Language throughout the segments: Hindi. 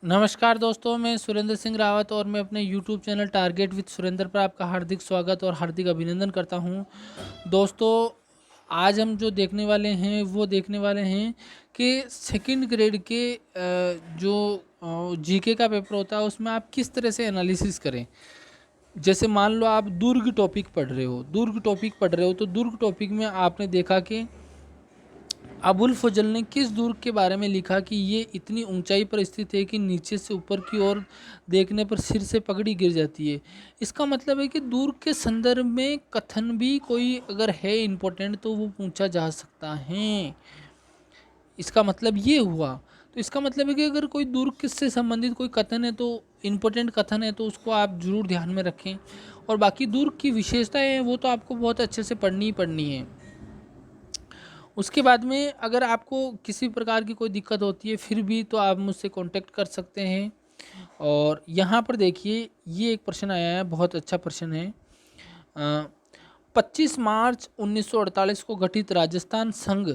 नमस्कार दोस्तों, मैं सुरेंद्र सिंह रावत और मैं अपने YouTube channel target with Surendra पर आपका हार्दिक स्वागत और हार्दिक अभिनंदन करता हूं। दोस्तों, आज हम जो देखने वाले हैं वो देखने वाले हैं कि सेकंड ग्रेड के जो जीके का पेपर होता है उसमें आप किस तरह से एनालिसिस करें। जैसे मान लो आप दुर्ग टॉपिक पढ़ रहे हो तो दुर्ग टॉपिक में आपने देखा कि अबुल फजल ने किस दुर्ग के बारे में लिखा कि ये इतनी ऊंचाई पर स्थित है कि नीचे से ऊपर की ओर देखने पर सिर से पगड़ी गिर जाती है। इसका मतलब है कि दुर्ग के संदर्भ में कथन भी कोई अगर है इम्पोर्टेंट तो वो पूछा जा सकता है। इसका मतलब ये हुआ। तो इसका मतलब है कि अगर कोई दुर्ग से संबंधित कोई कथन है तो इम्पोर्टेंट कथन है तो उसको आप जरूर ध्यान में रखें। और बाकी दुर्ग की विशेषताएं हैं वो तो आपको बहुत अच्छे से पढ़नी ही पढ़नी है। उसके बाद में अगर आपको किसी प्रकार की कोई दिक्कत होती है फिर भी तो आप मुझसे कांटेक्ट कर सकते हैं। और यहाँ पर देखिए ये एक प्रश्न आया है, बहुत अच्छा प्रश्न है। 25 मार्च 1948 को गठित राजस्थान संघ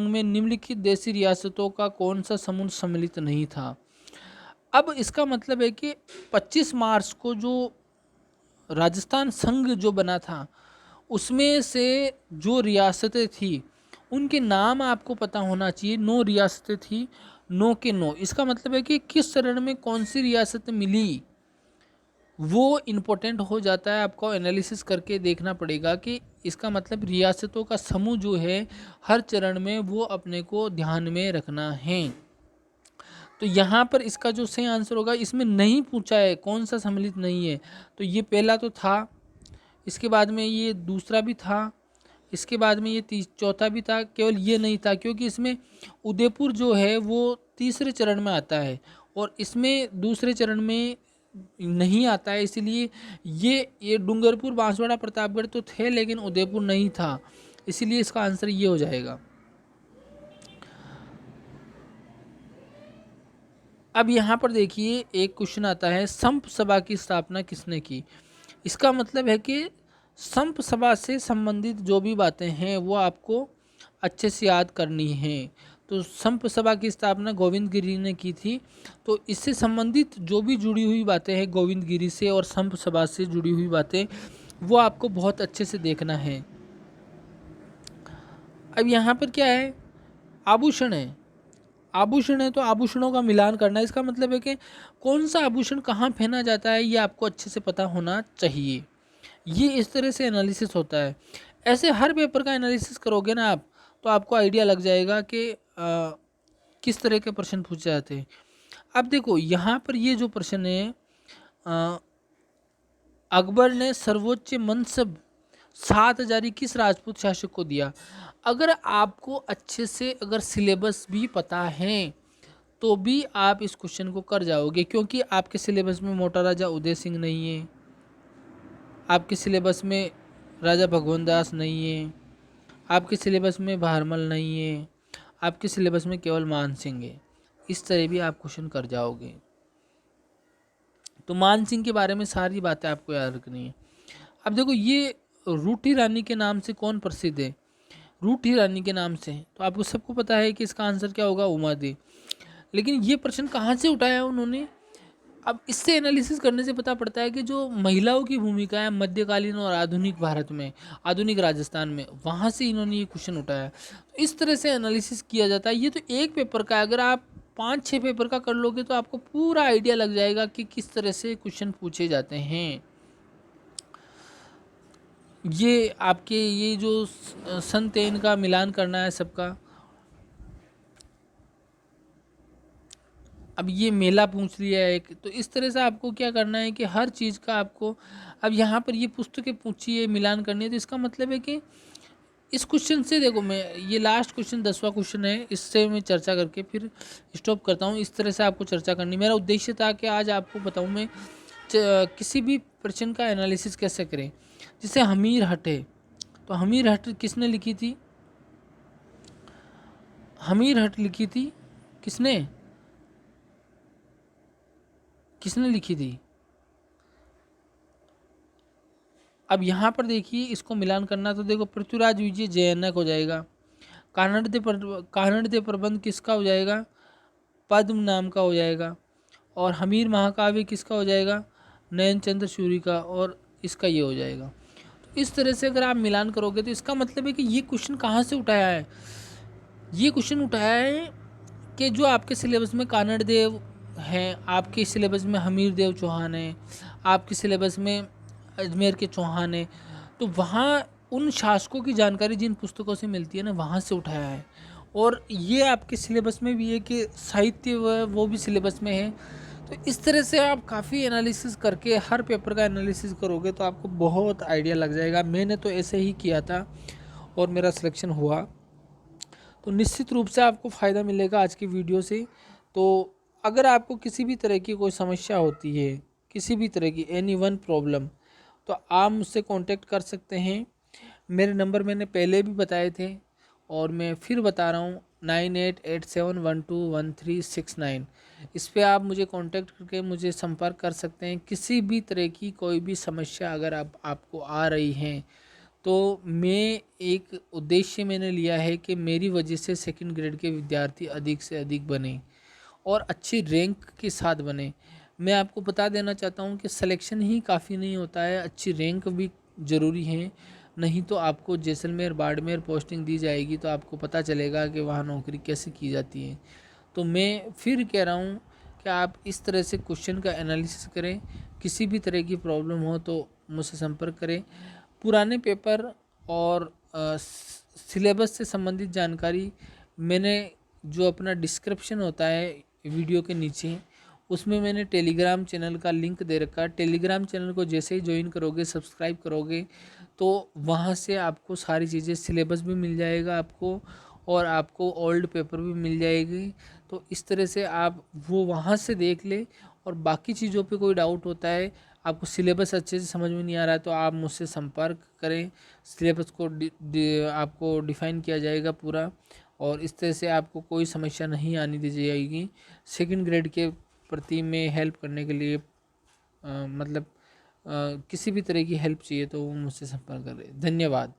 में निम्नलिखित देशी रियासतों का कौन सा समूह सम्मिलित नहीं था। अब इसका मतलब है कि 25 मार्च को जो राजस्थान संघ जो बना था उसमें से जो रियासतें थी उनके नाम आपको पता होना चाहिए। 9 रियासतें थी, 9 के 9। इसका मतलब है कि किस चरण में कौन सी रियासत मिली वो इम्पोर्टेंट हो जाता है। आपको एनालिसिस करके देखना पड़ेगा कि इसका मतलब रियासतों का समूह जो है हर चरण में वो अपने को ध्यान में रखना है। तो यहाँ पर इसका जो सही आंसर होगा, इसमें नहीं पूछा है कौन सा सम्मिलित नहीं है, तो ये पहला तो था, इसके बाद में ये दूसरा भी था, इसके बाद में ये चौथा भी था, केवल ये नहीं था क्योंकि इसमें उदयपुर जो है वो तीसरे चरण में आता है और इसमें दूसरे चरण में नहीं आता है। इसीलिए ये डूंगरपुर, बांसवाड़ा, प्रतापगढ़ तो थे लेकिन उदयपुर नहीं था। इसीलिए इसका आंसर ये हो जाएगा। अब यहाँ पर देखिए एक क्वेश्चन आता है, संप सभा की स्थापना किसने की। इसका मतलब है कि संप सभा से संबंधित जो भी बातें हैं वो आपको अच्छे से याद करनी है। तो संप सभा की स्थापना गोविंद गिरी ने की थी। तो इससे संबंधित जो भी जुड़ी हुई बातें हैं गोविंद गिरी से और संप सभा से जुड़ी हुई बातें वो आपको बहुत अच्छे से देखना है। अब यहाँ पर क्या है, आभूषण है। आभूषण है तो आभूषणों का मिलान करना है। इसका मतलब है कि कौन सा आभूषण कहाँ पहना जाता है ये आपको अच्छे से पता होना चाहिए। ये इस तरह से एनालिसिस होता है। ऐसे हर पेपर का एनालिसिस करोगे ना आप तो आपको आइडिया लग जाएगा कि किस तरह के प्रश्न पूछे जाते हैं। अब देखो यहाँ पर ये जो प्रश्न है, अ, अकबर ने सर्वोच्च मनसब 7 हजारी किस राजपूत शासक को दिया। अगर आपको अच्छे से अगर सिलेबस भी पता है तो भी आप इस क्वेश्चन को कर जाओगे, क्योंकि आपके सिलेबस में मोटा राजा उदय सिंह नहीं है, आपके सिलेबस में राजा भगवान दास नहीं है, आपके सिलेबस में भारमल नहीं है, आपके सिलेबस में केवल मान सिंह है। इस तरह भी आप क्वेश्चन कर जाओगे। तो मान सिंह के बारे में सारी बातें आपको याद रखनी है। अब देखो ये रूठी रानी के नाम से कौन प्रसिद्ध है। रूठी रानी के नाम से तो आपको सबको पता है कि इसका आंसर क्या होगा, उमा दी। लेकिन ये प्रश्न कहाँ से उठाया उन्होंने। अब इससे एनालिसिस करने से पता पड़ता है कि जो महिलाओं की भूमिका है मध्यकालीन और आधुनिक भारत में, आधुनिक राजस्थान में, वहाँ से इन्होंने ये क्वेश्चन उठाया। तो इस तरह से एनालिसिस किया जाता है। ये तो एक पेपर का है, अगर आप 5-6 पेपर का कर लोगे तो आपको पूरा आइडिया लग जाएगा कि किस तरह से क्वेश्चन पूछे जाते हैं। ये आपके ये जो सन 3 का मिलान करना है सबका। अब ये मेला पूछ लिया है एक, तो इस तरह से आपको क्या करना है कि हर चीज़ का आपको, अब यहाँ पर ये पुस्तकें पूछी है मिलान करनी है, तो इसका मतलब है कि इस क्वेश्चन से देखो, मैं ये लास्ट क्वेश्चन 10वां क्वेश्चन है, इससे मैं चर्चा करके फिर स्टॉप करता हूँ। इस तरह से आपको चर्चा करनी, मेरा उद्देश्य था कि आज आपको बताऊँ मैं किसी भी प्रश्न का एनालिसिस कैसे करें। जैसे हमीर हट है, तो हमीर हट किसने लिखी थी, हमीर हट लिखी थी किसने, किसने लिखी थी। अब यहाँ पर देखिए इसको मिलान करना, तो देखो पृथ्वीराज विजय जयनक हो जाएगा। कानड़ दे प्रबंध किसका हो जाएगा, पद्म नाम का हो जाएगा, और हमीर महाकाव्य किसका हो जाएगा, नयन चंद्र सूरी का, और इसका ये हो जाएगा। तो इस तरह से अगर आप मिलान करोगे तो इसका मतलब है कि ये क्वेश्चन कहाँ से उठाया है, ये क्वेश्चन उठाया है कि जो आपके सिलेबस में कानड़ देव हैं, आपके सिलेबस में हमीर देव चौहान है, आपके सिलेबस में अजमेर के चौहान है, तो वहाँ उन शासकों की जानकारी जिन पुस्तकों से मिलती है ना, वहाँ से उठाया है। और ये आपके सिलेबस में भी है कि साहित्य वो भी सिलेबस में है। तो इस तरह से आप काफ़ी एनालिसिस करके हर पेपर का एनालिसिस करोगे तो आपको बहुत आइडिया लग जाएगा। मैंने तो ऐसे ही किया था और मेरा सिलेक्शन हुआ। तो निश्चित रूप से आपको फ़ायदा मिलेगा आज की वीडियो से। तो अगर आपको किसी भी तरह की कोई समस्या होती है, किसी भी तरह की एनी वन प्रॉब्लम, तो आप मुझसे कांटेक्ट कर सकते हैं। मेरे नंबर मैंने पहले भी बताए थे और मैं फिर बता रहा हूँ, 9887121369। इस पे आप मुझे कांटेक्ट करके मुझे संपर्क कर सकते हैं। किसी भी तरह की कोई भी समस्या अगर आपको आ रही हैं, तो मैं एक उद्देश्य मैंने लिया है कि मेरी वजह से सेकंड ग्रेड के विद्यार्थी अधिक से अधिक बने और अच्छी रैंक के साथ बने। मैं आपको बता देना चाहता हूं कि सिलेक्शन ही काफ़ी नहीं होता है, अच्छी रैंक भी ज़रूरी है। नहीं तो आपको जैसलमेर बाड़मेर पोस्टिंग दी जाएगी तो आपको पता चलेगा कि वहाँ नौकरी कैसे की जाती है। तो मैं फिर कह रहा हूँ कि आप इस तरह से क्वेश्चन का एनालिसिस करें। किसी भी तरह की प्रॉब्लम हो तो मुझसे संपर्क करें। पुराने पेपर और सिलेबस से संबंधित जानकारी मैंने जो अपना डिस्क्रिप्शन होता है वीडियो के नीचे, उसमें मैंने टेलीग्राम चैनल का लिंक दे रखा है। टेलीग्राम चैनल को जैसे ही ज्वाइन करोगे, सब्सक्राइब करोगे, तो वहाँ से आपको सारी चीज़ें, सिलेबस भी मिल जाएगा आपको और आपको ओल्ड पेपर भी मिल जाएगी। तो इस तरह से आप वो वहाँ से देख ले। और बाकी चीज़ों पे कोई डाउट होता है, आपको सिलेबस अच्छे से समझ में नहीं आ रहा है, तो आप मुझसे संपर्क करें। सिलेबस को आपको डिफ़ाइन किया जाएगा पूरा, और इस तरह से आपको कोई समस्या नहीं आने दी जाएगी। सेकंड ग्रेड के प्रति में हेल्प करने के लिए मतलब किसी भी तरह की हेल्प चाहिए तो वो मुझसे संपर्क करें। धन्यवाद।